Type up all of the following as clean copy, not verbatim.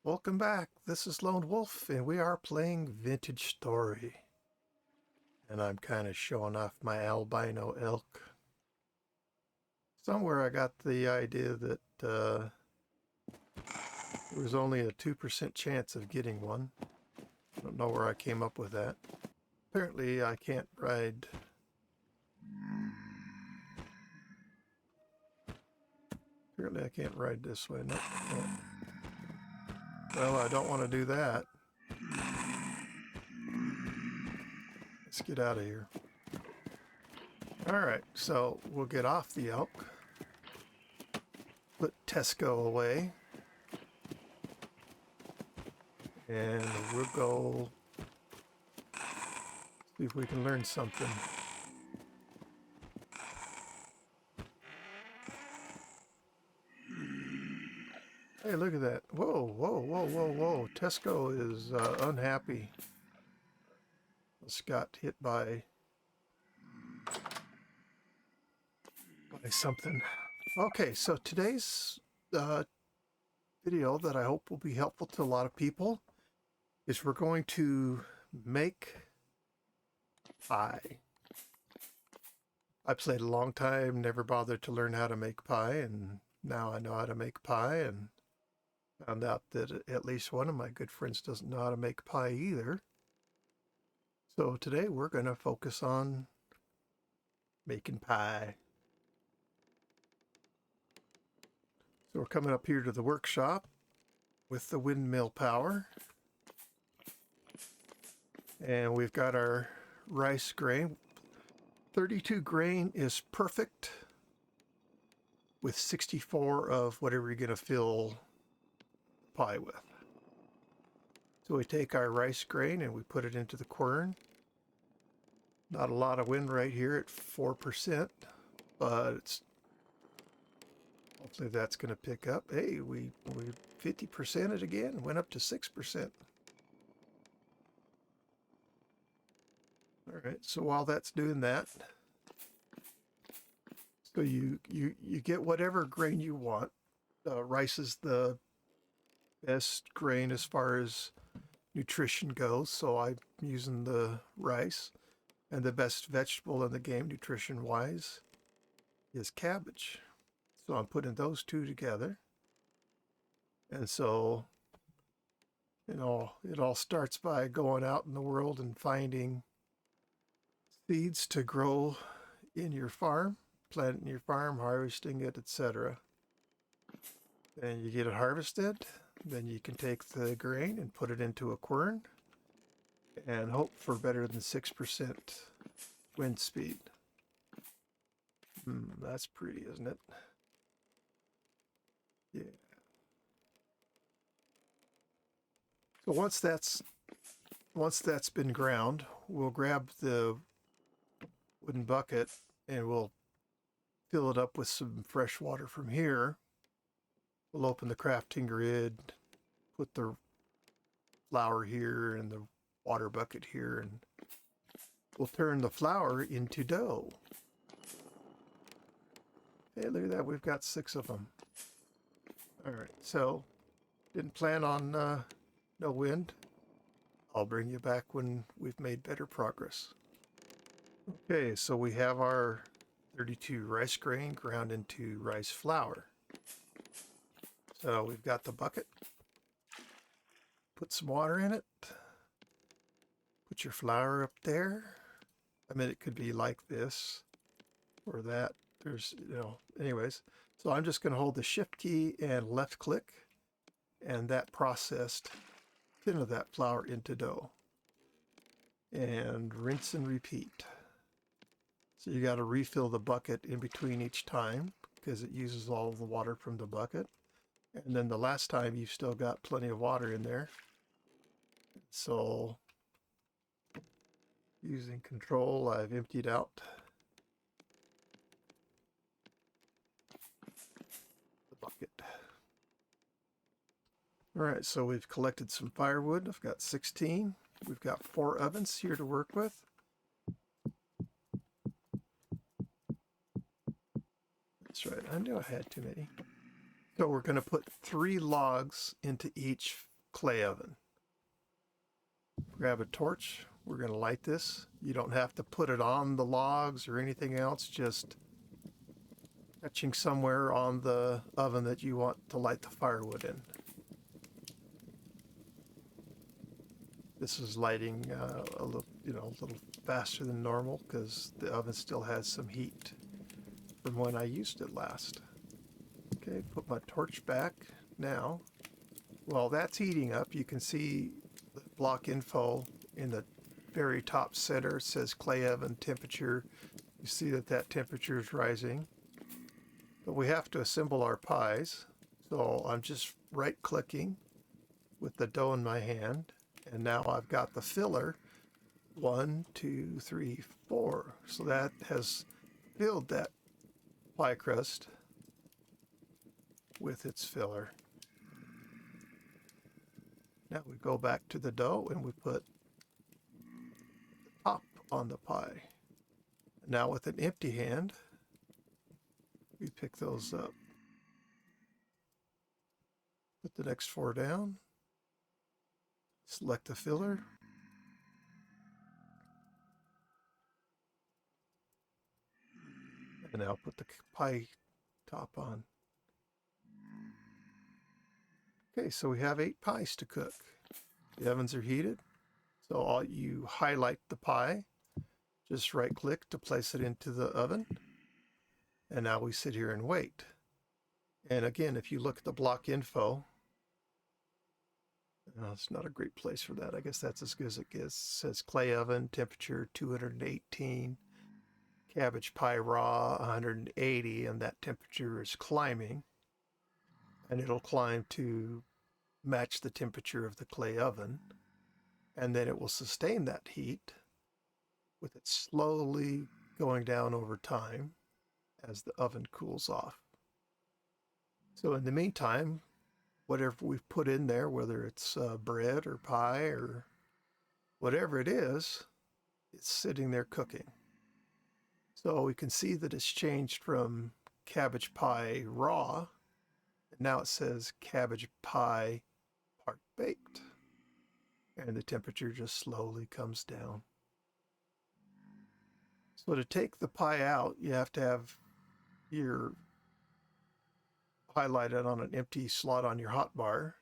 Welcome back. This is Lone Wolf, and we are playing Vintage Story. And I'm kind of showing off my albino elk. Somewhere I got the idea that there was only a 2% chance of getting one. I don't know where I came up with that. Apparently I can't ride. Apparently I can't ride this way. No. Well, I don't want to do that. Let's get out of here. Alright, so we'll get off the elk. Put Tesco away. And we'll go see if we can learn something. Hey, look at that. Whoa, whoa, whoa, whoa, whoa. Tesco is unhappy. Just got hit by something. Okay, so today's video that I hope will be helpful to a lot of people is we're going to make pie. I played a long time, never bothered to learn how to make pie, and now I know how to make pie, and found out that at least one of my good friends doesn't know how to make pie either. So today we're going to focus on making pie. So we're coming up here to the workshop with the windmill power. And we've got our rice grain. 32 grain is perfect with 64 of whatever you're going to fill pie with. So we take our rice grain and we put it into the quern. Not a lot of wind right here at 4%, but it's hopefully that's going to pick up. Hey, we 50% it again, went up to 6%. All right, so while that's doing that, so you get whatever grain you want. Rice is the best grain as far as nutrition goes, so I'm using the rice. And the best vegetable in the game, nutrition-wise, is cabbage. So I'm putting those two together. And so, it all starts by going out in the world and finding seeds to grow in your farm, planting your farm, harvesting it, etc. Then you get it harvested. Then you can take the grain and put it into a quern and hope for better than 6% wind speed. That's pretty, isn't it? Yeah. So once that's been ground, we'll grab the wooden bucket and we'll fill it up with some fresh water from here. We'll open the crafting grid, put the flour here and the water bucket here, and we'll turn the flour into dough. Hey, look at that. We've got 6 of them. All right, so didn't plan on no wind. I'll bring you back when we've made better progress. Okay, so we have our 32 rice grain ground into rice flour. So we've got the bucket. Put some water in it. Put your flour up there. I mean, it could be like this or that. There's, anyways. So I'm just going to hold the shift key and left click, and that processed 10 of that flour into dough. And rinse and repeat. So you got to refill the bucket in between each time because it uses all of the water from the bucket. And then the last time you've still got plenty of water in there. So using control, I've emptied out the bucket. All right, so we've collected some firewood. I've got 16. We've got 4 ovens here to work with. That's right, I knew I had too many. So we're going to put 3 logs into each clay oven. Grab a torch. We're going to light this. You don't have to put it on the logs or anything else, just touching somewhere on the oven that you want to light the firewood in. This is lighting a little faster than normal because the oven still has some heat from when I used it last. Okay, put my torch back now. While that's heating up, you can see the block info in the very top center. It says clay oven temperature. You see that temperature is rising. But we have to assemble our pies. So I'm just right clicking with the dough in my hand. And now I've got the filler. 1, 2, 3, 4. So that has filled that pie crust with its filler. Now we go back to the dough and we put the top on the pie. Now with an empty hand, we pick those up. Put the next 4 down. Select the filler. And now put the pie top on. Okay, so we have 8 pies to cook. The ovens are heated. So you highlight the pie. Just right click to place it into the oven. And now we sit here and wait. And again, if you look at the block info, it's not a great place for that. I guess that's as good as it gets. It says clay oven, temperature 218, cabbage pie raw 180, and that temperature is climbing. And it'll climb to match the temperature of the clay oven. And then it will sustain that heat with it slowly going down over time as the oven cools off. So in the meantime, whatever we've put in there, whether it's bread or pie or whatever it is, it's sitting there cooking. So we can see that it's changed from cabbage pie raw, and now it says cabbage pie part baked. And the temperature just slowly comes down. So to take the pie out, you have to have your highlighted on an empty slot on your hotbar.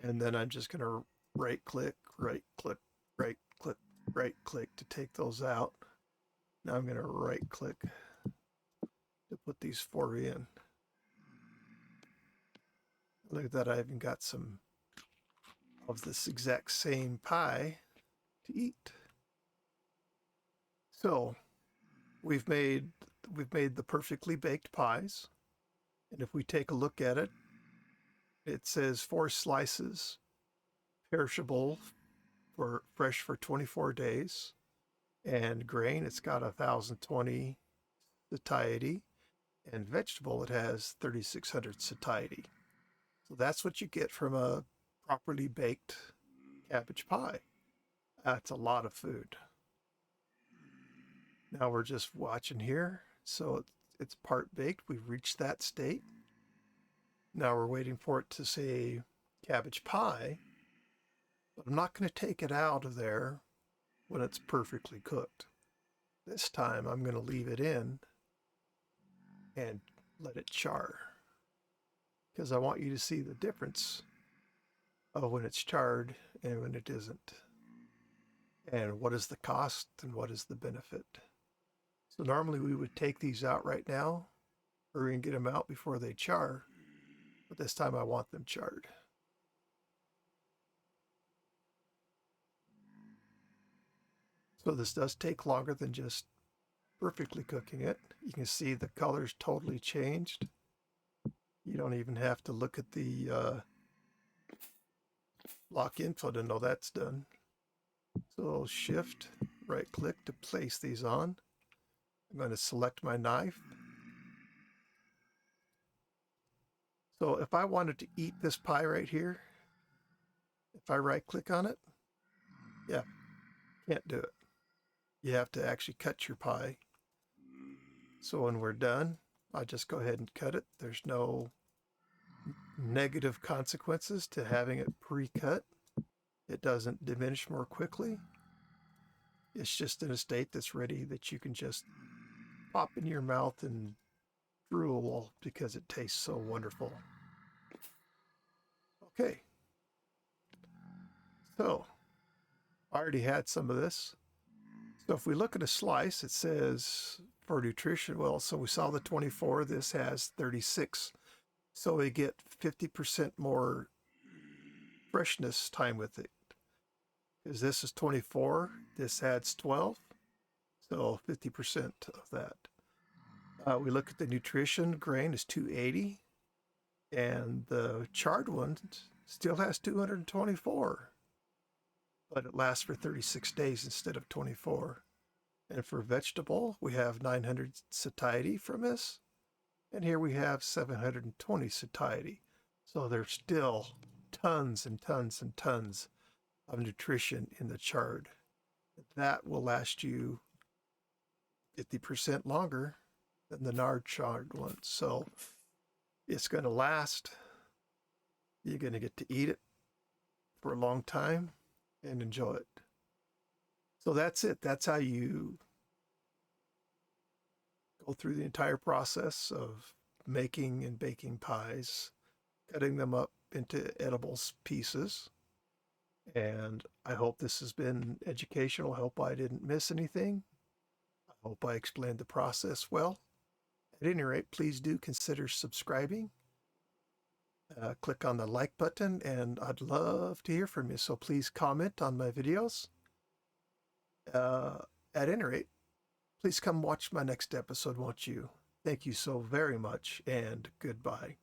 And then I'm just going to right click, right click, right click, right click to take those out. Now I'm going to right click to put these 4 in. Look at that, I even got some of this exact same pie to eat. So we've made the perfectly baked pies. And if we take a look at it, it says 4 slices, perishable, for fresh for 24 days. And grain, it's got 1,020 satiety. And vegetable, it has 3,600 satiety. So that's what you get from a properly baked cabbage pie. That's a lot of food. Now we're just watching here. So it's part baked. We've reached that state. Now we're waiting for it to say cabbage pie. But I'm not going to take it out of there when it's perfectly cooked. This time I'm going to leave it in and let it char, because I want you to see the difference of when it's charred and when it isn't, and what is the cost and what is the benefit. So normally we would take these out right now, or we can get them out before they char, but this time I want them charred. So this does take longer than just perfectly cooking it. You can see the color's totally changed. You don't even have to look at the lock info to know that's done. So shift, right click to place these on. I'm going to select my knife. So if I wanted to eat this pie right here, if I right click on it, yeah, can't do it. You have to actually cut your pie. So when we're done, I just go ahead and cut it. There's no negative consequences to having it pre-cut. It doesn't diminish more quickly. It's just in a state that's ready that you can just pop in your mouth and drool because it tastes so wonderful. Okay, so I already had some of this. So if we look at a slice, it says for nutrition, well, so we saw the 24, this has 36. So we get 50% more freshness time with it. Because this is 24, this adds 12, so 50% of that. We look at the nutrition, grain is 280, and the charred one still has 224, but it lasts for 36 days instead of 24. And for vegetable, we have 900 satiety from this, and here we have 720 satiety. So there's still tons and tons and tons of nutrition in the charred. That will last you 50% longer than the nard charred one. So it's going to last. You're going to get to eat it for a long time and enjoy it. So that's it. That's how you go through the entire process of making and baking pies, cutting them up into edible pieces. And I hope this has been educational. I hope I didn't miss anything. I hope I explained the process well. At any rate, please do consider subscribing. Click on the like button, and I'd love to hear from you. So please comment on my videos. At any rate, please come watch my next episode, won't you? Thank you so very much, and goodbye.